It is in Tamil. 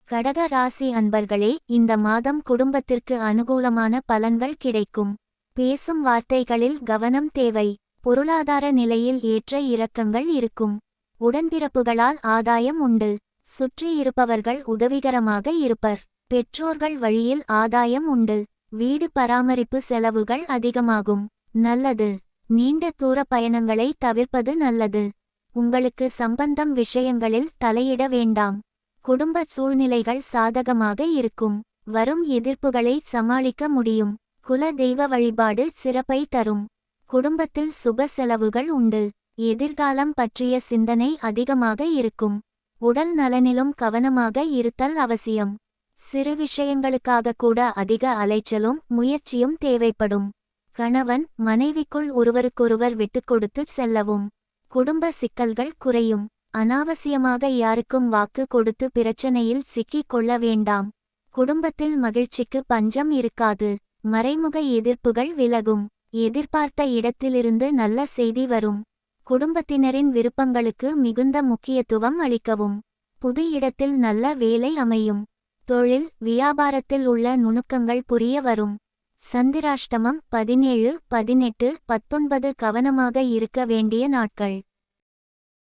கடக ராசி அன்பர்களே, இந்த மாதம் குடும்பத்திற்கு அனுகூலமான பலன்கள் கிடைக்கும். பேசும் வார்த்தைகளில் கவனம் தேவை. பொருளாதார நிலையில் ஏற்ற இறக்கங்கள் இருக்கும். உடன்பிறப்புகளால் ஆதாயம் உண்டு. சுற்றி இருப்பவர்கள் உதவிகரமாக இருப்பர். பெற்றோர்கள் வழியில் ஆதாயம் உண்டு. வீடு பராமரிப்பு செலவுகள் அதிகமாகும். நல்லது. நீண்ட தூர பயணங்களை தவிர்ப்பது நல்லது. உங்களுக்கு சம்பந்தம் விஷயங்களில் தலையிட வேண்டாம். குடும்ப சூழ்நிலைகள் சாதகமாக இருக்கும். வரும் எதிர்ப்புகளை சமாளிக்க முடியும். குல தெய்வ வழிபாடு சிறப்பை தரும். குடும்பத்தில் சுப செலவுகள் உண்டு. எதிர்காலம் பற்றிய சிந்தனை அதிகமாக இருக்கும். உடல் நலனிலும் கவனமாக இருத்தல் அவசியம். சிறு விஷயங்களுக்காக கூட அதிக அலைச்சலும் முயற்சியும் தேவைப்படும். கணவன் மனைவிக்குள் ஒருவருக்கொருவர் விட்டுக்கொடுத்து செல்லவும். குடும்ப சிக்கல்கள் குறையும். அனாவசியமாக யாருக்கும் வாக்கு கொடுத்து பிரச்சனையில் சிக்கிக் கொள்ள வேண்டாம். குடும்பத்தில் மகிழ்ச்சிக்கு பஞ்சம் இருக்காது. மறைமுக எதிர்ப்புகள் விலகும். எதிர்பார்த்த இடத்திலிருந்து நல்ல செய்தி வரும். குடும்பத்தினரின் விருப்பங்களுக்கு மிகுந்த முக்கியத்துவம் அளிக்கவும். புது இடத்தில் நல்ல வேலை அமையும். தொழில் வியாபாரத்தில் உள்ள நுணுக்கங்கள் புரிய வரும். சந்திராஷ்டமம் 17, 18, 19 கவனமாக இருக்க வேண்டிய நாட்கள்.